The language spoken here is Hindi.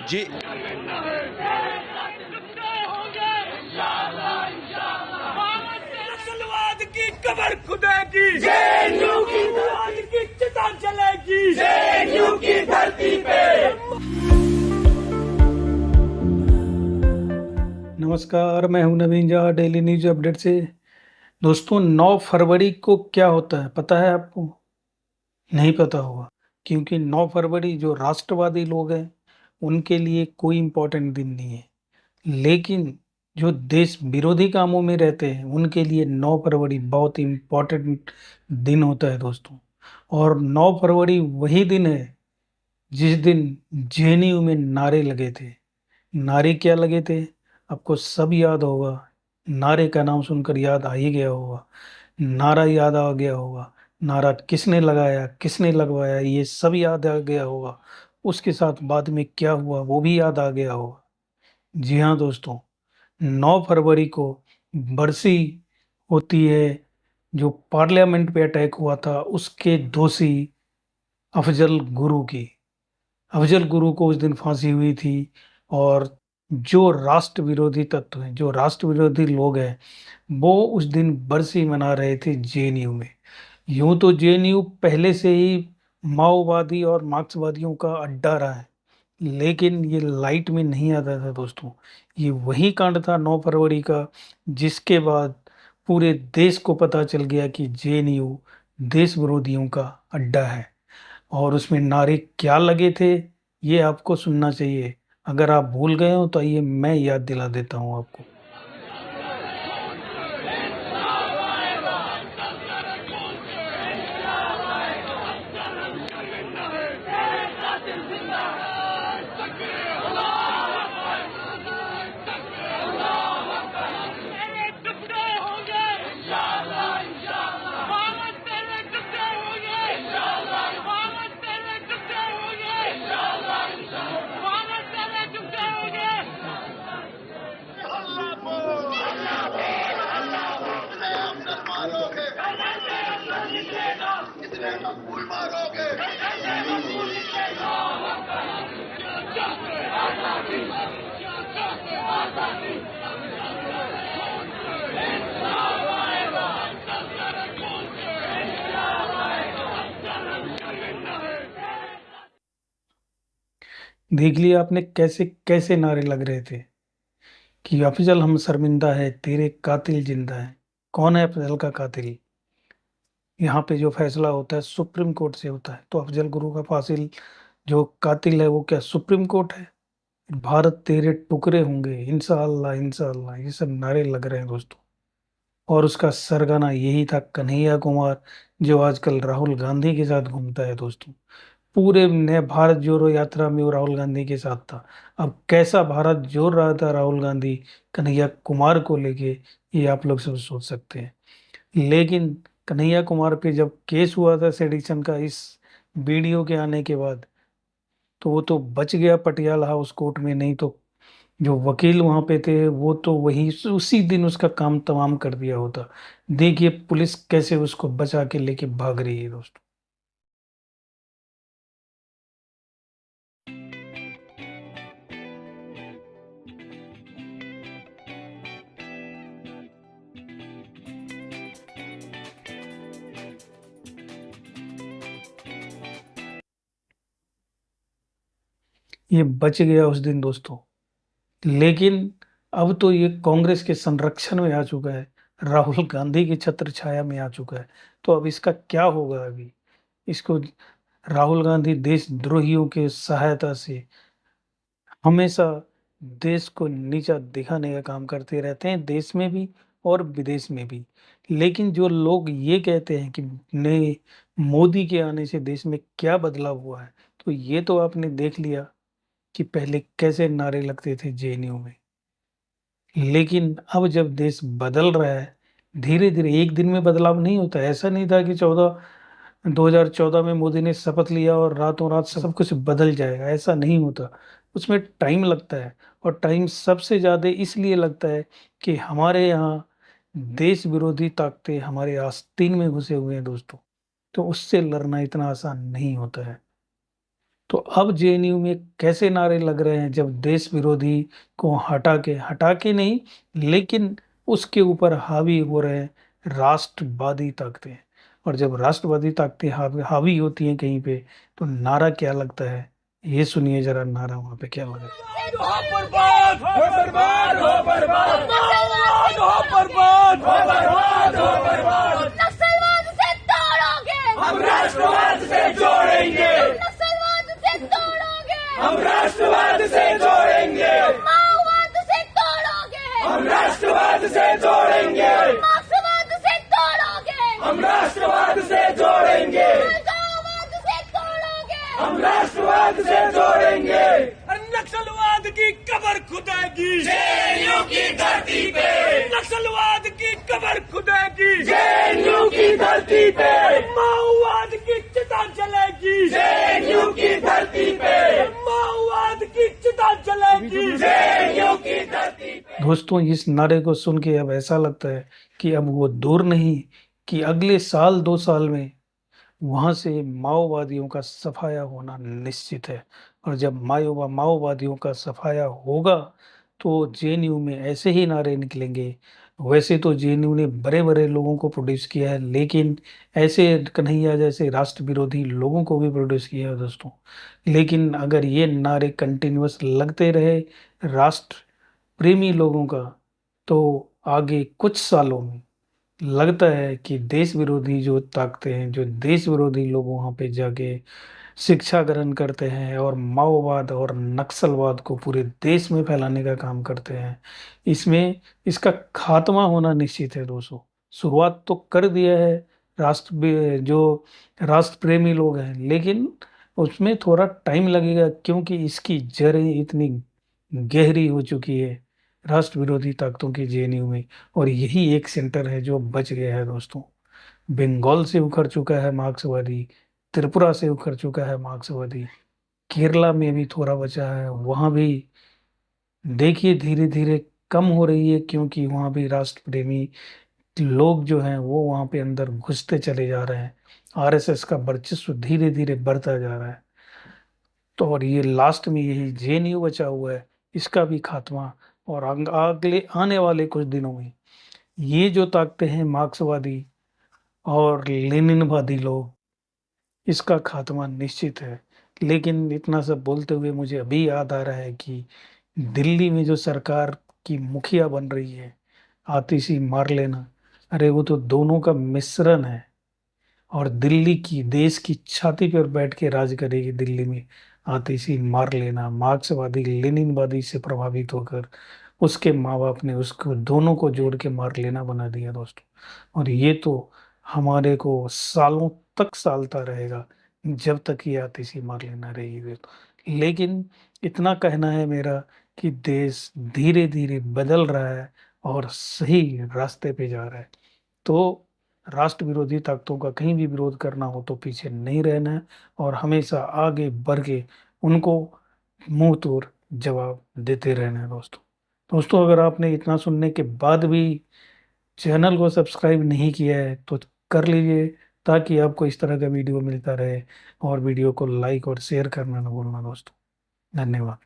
जी। नस्लवाद की कबर खुदेगी, जेएनयू की धरती की चिता जलेगी, जेएनयू की धरती पे। नमस्कार, मैं हूं नवीन झा डेली न्यूज अपडेट से। दोस्तों, 9 फरवरी को क्या होता है पता है आपको? नहीं पता होगा, क्योंकि 9 फरवरी जो राष्ट्रवादी लोग हैं उनके लिए कोई इम्पोर्टेंट दिन नहीं है। लेकिन जो देश विरोधी कामों में रहते हैं उनके लिए 9 फरवरी बहुत इम्पोर्टेंट दिन होता है दोस्तों। और 9 फरवरी वही दिन है जिस दिन जेएनयू में नारे लगे थे। नारे क्या लगे थे आपको सब याद होगा। नारे का नाम सुनकर याद आ ही गया होगा। नारा याद आ गया होगा। नारा किसने लगाया, किसने लगवाया, ये सब याद आ गया होगा। उसके साथ बाद में क्या हुआ वो भी याद आ गया होगा। जी हाँ दोस्तों, 9 फरवरी को बरसी होती है जो पार्लियामेंट पे अटैक हुआ था उसके दोषी अफजल गुरु की। अफजल गुरु को उस दिन फांसी हुई थी। और जो राष्ट्र विरोधी तत्व हैं, जो राष्ट्र विरोधी लोग हैं, वो उस दिन बरसी मना रहे थे जेएनयू में। यूं तो जेएनयू पहले से ही माओवादी और मार्क्सवादियों का अड्डा रहा है, लेकिन ये लाइट में नहीं आता था दोस्तों। ये वही कांड था 9 फरवरी का जिसके बाद पूरे देश को पता चल गया कि जेएनयू देश विरोधियों का अड्डा है। और उसमें नारे क्या लगे थे ये आपको सुनना चाहिए। अगर आप भूल गए हो तो आइए मैं याद दिला देता हूँ आपको। देख लिया आपने कैसे कैसे नारे लग रहे थे कि अफजल हम शर्मिंदा है, तेरे कातिल जिंदा है। कौन है अफजल का कातिल? यहाँ पे जो फैसला होता है सुप्रीम कोर्ट से होता है। तो अफजल गुरु का फासिल जो कातिल है वो क्या सुप्रीम कोर्ट है? भारत तेरे टुकड़े होंगे इंशाअल्लाह इंशाअल्लाह, ये सब नारे लग रहे हैं दोस्तों। और उसका सरगना यही था कन्हैया कुमार, जो आजकल राहुल गांधी के साथ घूमता है दोस्तों। पूरे नए भारत जोड़ो यात्रा में वो राहुल गांधी के साथ था। अब कैसा भारत जोड़ रहा था राहुल गांधी कन्हैया कुमार को लेके, ये आप लोग सब सोच सकते हैं। लेकिन कन्हैया कुमार पे जब केस हुआ था सेडिशन का इस वीडियो के आने के बाद, तो वो तो बच गया पटियाला हाउस कोर्ट में। नहीं तो जो वकील वहां पे थे वो तो वही उसी दिन उसका काम तमाम कर दिया होता। देखिए पुलिस कैसे उसको बचा के लेके भाग रही है दोस्तों। ये बच गया उस दिन दोस्तों। लेकिन अब तो ये कांग्रेस के संरक्षण में आ चुका है, राहुल गांधी की छत्र छाया में आ चुका है। तो अब इसका क्या होगा? अभी इसको राहुल गांधी देशद्रोहियों के सहायता से हमेशा देश को नीचा दिखाने का काम करते रहते हैं, देश में भी और विदेश में भी। लेकिन जो लोग ये कहते हैं कि नए मोदी के आने से देश में क्या बदलाव हुआ है, तो ये तो आपने देख लिया कि पहले कैसे नारे लगते थे जेएनयू में। लेकिन अब जब देश बदल रहा है धीरे धीरे, एक दिन में बदलाव नहीं होता। ऐसा नहीं था कि 2014 में मोदी ने शपथ लिया और रातों रात सब कुछ बदल जाएगा, ऐसा नहीं होता। उसमें टाइम लगता है। और टाइम सबसे ज़्यादा इसलिए लगता है कि हमारे यहाँ देश विरोधी ताकतें हमारे आस्तीन में घुसे हुए हैं दोस्तों। तो उससे लड़ना इतना आसान नहीं होता है। तो अब जेएनयू में कैसे नारे लग रहे हैं, जब देश विरोधी को हटा के नहीं, लेकिन उसके ऊपर हावी हो रहे हैं राष्ट्रवादी ताकतें। और जब राष्ट्रवादी ताकतें हावी होती हैं कहीं पे, तो नारा क्या लगता है, ये सुनिए जरा नारा वहां पे क्या लगा है। हो बर्बाद हो बर्बाद हो बर्बाद हो बर्बाद हो बर्बाद हो बर्बाद। नक्सलवाद से तोड़ोगे, हम राष्ट्रवाद से जोड़ेंगे, नक्सलवाद से तोड़ोगे, हम राष्ट्रवाद से जोड़ेंगे, माओवाद से तोड़ोगे, हम राष्ट्रवाद से जोड़ेंगे, मार्क्सवाद से तोड़ोगे, हम राष्ट्रवाद से जोड़ेंगे, अलगाववाद से तोड़ोगे, हम राष्ट्रवाद से जोड़ेंगे। नक्सलवाद की कब्र खुदेगी जेएनयू की धरती पे, नक्सलवाद की कब्र खुदेगी जेएनयू की धरती पे, माओवाद की चिता जलेगी जेएनयू की धरती पे, माओवाद की चिता जलेगी जेएनयू की धरती पे। दोस्तों, इस नारे को सुन के अब ऐसा लगता है कि अब वो दूर नहीं, कि अगले साल 2 साल में वहां से माओवादियों का सफाया होना निश्चित है। और जब माओवादियों का सफाया होगा, तो जेएनयू में ऐसे ही नारे निकलेंगे। वैसे तो जेएनयू ने बड़े बड़े लोगों को प्रोड्यूस किया है, लेकिन ऐसे कन्हैया जैसे राष्ट्र विरोधी लोगों को भी प्रोड्यूस किया है दोस्तों। लेकिन अगर ये नारे कंटिन्यूअस लगते रहे राष्ट्र प्रेमी लोगों का, तो आगे कुछ सालों में लगता है कि देश विरोधी जो ताकतें हैं, जो देश विरोधी लोग वहाँ पे जाके शिक्षा ग्रहण करते हैं और माओवाद और नक्सलवाद को पूरे देश में फैलाने का काम करते हैं, इसका खात्मा होना निश्चित है दोस्तों। शुरुआत तो कर दिया है जो राष्ट्र प्रेमी लोग हैं, लेकिन उसमें थोड़ा टाइम लगेगा, क्योंकि इसकी जड़ें इतनी गहरी हो चुकी है राष्ट्र विरोधी ताकतों की जेएनयू में। और यही एक सेंटर है जो बच गया है दोस्तों। बंगाल से उखड़ चुका है मार्क्सवादी, त्रिपुरा से उखड़ चुका है मार्क्सवादी, केरला में भी थोड़ा बचा है, वहां भी देखिए धीरे धीरे कम हो रही है, क्योंकि वहां भी राष्ट्र प्रेमी लोग जो हैं वो वहां पे अंदर घुसते चले जा रहे हैं। आरएसएस का वर्चस्व धीरे धीरे बढ़ता जा रहा है। तो और ये लास्ट में यही जेएनयू बचा हुआ है, इसका भी खात्मा। और अगले आने वाले कुछ दिनों में ये जो ताकतें हैं मार्क्सवादी और लेनिनवादी लोग, इसका खात्मा निश्चित है। लेकिन इतना सब बोलते हुए मुझे अभी याद आ रहा है कि दिल्ली में जो सरकार की मुखिया बन रही है आतिशी मारलेना, अरे वो तो दोनों का मिश्रण है। और दिल्ली की देश की छाती पर बैठ के राज करेगी दिल्ली में आतिशी मारलेना, मार्क्सवादी लेनिनवादी से प्रभावित होकर उसके माँ बाप ने उसको दोनों को जोड़ के मार लेना बना दिया दोस्तों। और ये तो हमारे को सालों तक सालता रहेगा, जब तक ये आतिशी मार लेना रहेगी। लेकिन इतना कहना है मेरा कि देश धीरे धीरे बदल रहा है और सही रास्ते पे जा रहा है। तो राष्ट्र विरोधी ताकतों का कहीं भी विरोध करना हो तो पीछे नहीं रहना है, और हमेशा आगे बढ़ के उनको मुंह तोड़ जवाब देते रहना है दोस्तों, अगर आपने इतना सुनने के बाद भी चैनल को सब्सक्राइब नहीं किया है तो कर लीजिए, ताकि आपको इस तरह का वीडियो मिलता रहे। और वीडियो को लाइक और शेयर करना ना भूलना दोस्तों। धन्यवाद।